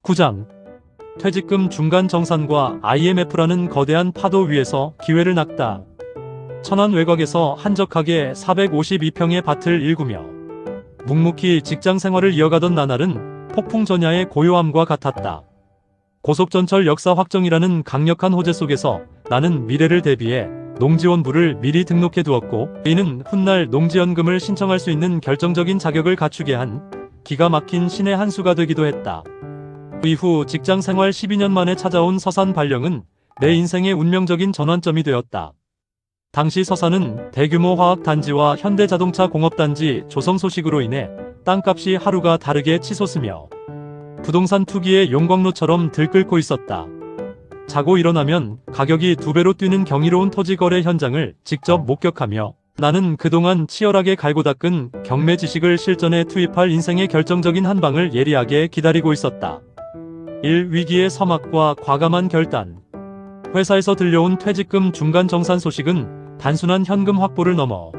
9장. 퇴직금 중간 정산과 IMF라는 거대한 파도 위에서 기회를 낚다. 천안 외곽에서 한적하게 452평의 밭을 일구며 묵묵히 직장 생활을 이어가던 나날은 폭풍전야의 고요함과 같았다. 고속전철 역사 확정이라는 강력한 호재 속에서 나는 미래를 대비해 농지원부를 미리 등록해 두었고, 이는 훗날 농지연금을 신청할 수 있는 결정적인 자격을 갖추게 한 기가 막힌 신의 한 수가 되기도 했다. 이후 직장 생활 12년 만에 찾아온 서산 발령은 내 인생의 운명적인 전환점이 되었다. 당시 서산은 대규모 화학단지와 현대자동차 공업단지 조성 소식으로 인해 땅값이 하루가 다르게 치솟으며 부동산 투기의 용광로처럼 들끓고 있었다. 자고 일어나면 가격이 2배로 뛰는 경이로운 토지 거래 현장을 직접 목격하며 나는 그동안 치열하게 갈고 닦은 경매 지식을 실전에 투입할 인생의 결정적인 한 방을 예리하게 기다리고 있었다. 1. 위기의 서막과 과감한 결단. 회사에서 들려온 퇴직금 중간 정산 소식은 단순한 현금 확보를 넘어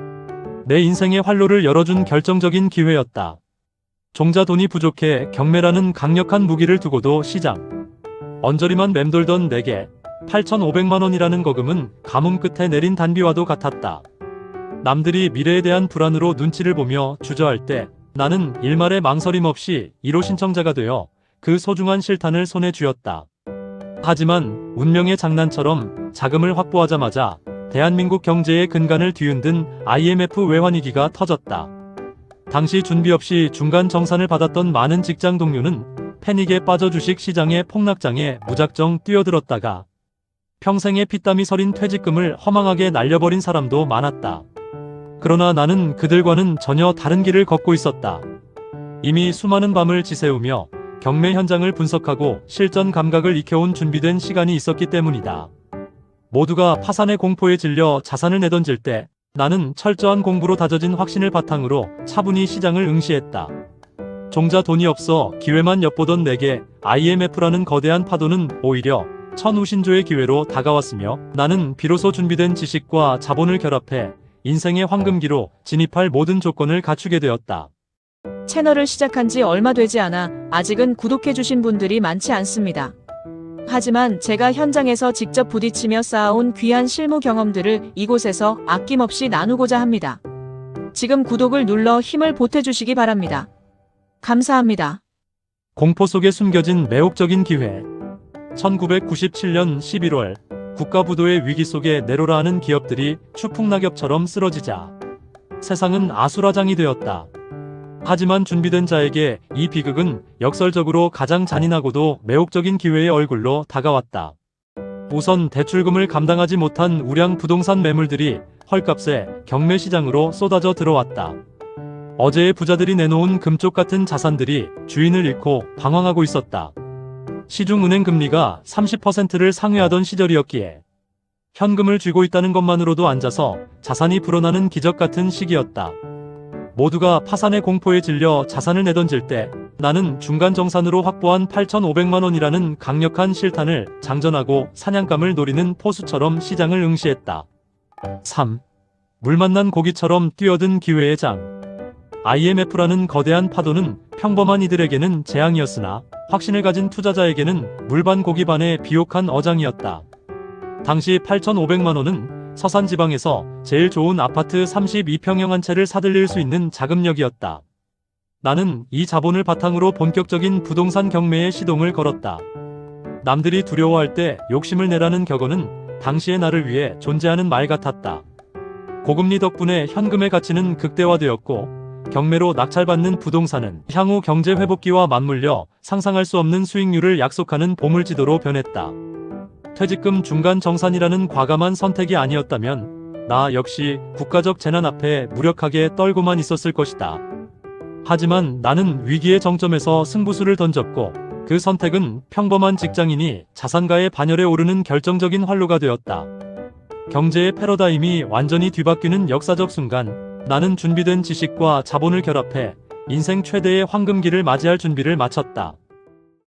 내 인생의 활로를 열어준 결정적인 기회였다. 종자 돈이 부족해 경매라는 강력한 무기를 두고도 시장 언저리만 맴돌던 내게 8,500만원이라는 거금은 가뭄 끝에 내린 단비와도 같았다. 남들이 미래에 대한 불안으로 눈치를 보며 주저할 때 나는 일말의 망설임 없이 1호 신청자가 되어 그 소중한 실탄을 손에 쥐었다. 하지만 운명의 장난처럼 자금을 확보하자마자 대한민국 경제의 근간을 뒤흔든 IMF 외환위기가 터졌다. 당시 준비 없이 중간 정산을 받았던 많은 직장 동료는 패닉에 빠져 주식 시장의 폭락장에 무작정 뛰어들었다가 평생의 피땀이 서린 퇴직금을 허망하게 날려버린 사람도 많았다. 그러나 나는 그들과는 전혀 다른 길을 걷고 있었다. 이미 수많은 밤을 지새우며 경매 현장을 분석하고 실전 감각을 익혀온 준비된 시간이 있었기 때문이다. 모두가 파산의 공포에 질려 자산을 내던질 때 나는 철저한 공부로 다져진 확신을 바탕으로 차분히 시장을 응시했다. 종자 돈이 없어 기회만 엿보던 내게 IMF라는 거대한 파도는 오히려 천우신조의 기회로 다가왔으며 나는 비로소 준비된 지식과 자본을 결합해 인생의 황금기로 진입할 모든 조건을 갖추게 되었다. 채널을 시작한 지 얼마 되지 않아 아직은 구독해주신 분들이 많지 않습니다. 하지만 제가 현장에서 직접 부딪히며 쌓아온 귀한 실무 경험들을 이곳에서 아낌없이 나누고자 합니다. 지금 구독을 눌러 힘을 보태주시기 바랍니다. 감사합니다. 공포 속에 숨겨진 매혹적인 기회. 1997년 11월 국가부도의 위기 속에 내로라 하는 기업들이 추풍낙엽처럼 쓰러지자 세상은 아수라장이 되었다. 하지만 준비된 자에게 이 비극은 역설적으로 가장 잔인하고도 매혹적인 기회의 얼굴로 다가왔다. 우선 대출금을 감당하지 못한 우량 부동산 매물들이 헐값에 경매 시장으로 쏟아져 들어왔다. 어제의 부자들이 내놓은 금쪽 같은 자산들이 주인을 잃고 방황하고 있었다. 시중은행 금리가 30%를 상회하던 시절이었기에 현금을 쥐고 있다는 것만으로도 앉아서 자산이 불어나는 기적 같은 시기였다. 모두가 파산의 공포에 질려 자산을 내던질 때 나는 중간 정산으로 확보한 8,500만원이라는 강력한 실탄을 장전하고 사냥감을 노리는 포수처럼 시장을 응시했다. 3. 물 만난 고기처럼 뛰어든 기회의 장. IMF라는 거대한 파도는 평범한 이들에게는 재앙이었으나 확신을 가진 투자자에게는 물반 고기반의 비옥한 어장이었다. 당시 8,500만원은 서산지방에서 제일 좋은 아파트 32평형 한 채를 사들릴 수 있는 자금력이었다. 나는 이 자본을 바탕으로 본격적인 부동산 경매에 시동을 걸었다. 남들이 두려워할 때 욕심을 내라는 격언은 당시의 나를 위해 존재하는 말 같았다. 고금리 덕분에 현금의 가치는 극대화되었고 경매로 낙찰받는 부동산은 향후 경제 회복기와 맞물려 상상할 수 없는 수익률을 약속하는 보물지도로 변했다. 퇴직금 중간 정산이라는 과감한 선택이 아니었다면 나 역시 국가적 재난 앞에 무력하게 떨고만 있었을 것이다. 하지만 나는 위기의 정점에서 승부수를 던졌고 그 선택은 평범한 직장인이 자산가의 반열에 오르는 결정적인 활로가 되었다. 경제의 패러다임이 완전히 뒤바뀌는 역사적 순간 나는 준비된 지식과 자본을 결합해 인생 최대의 황금기를 맞이할 준비를 마쳤다.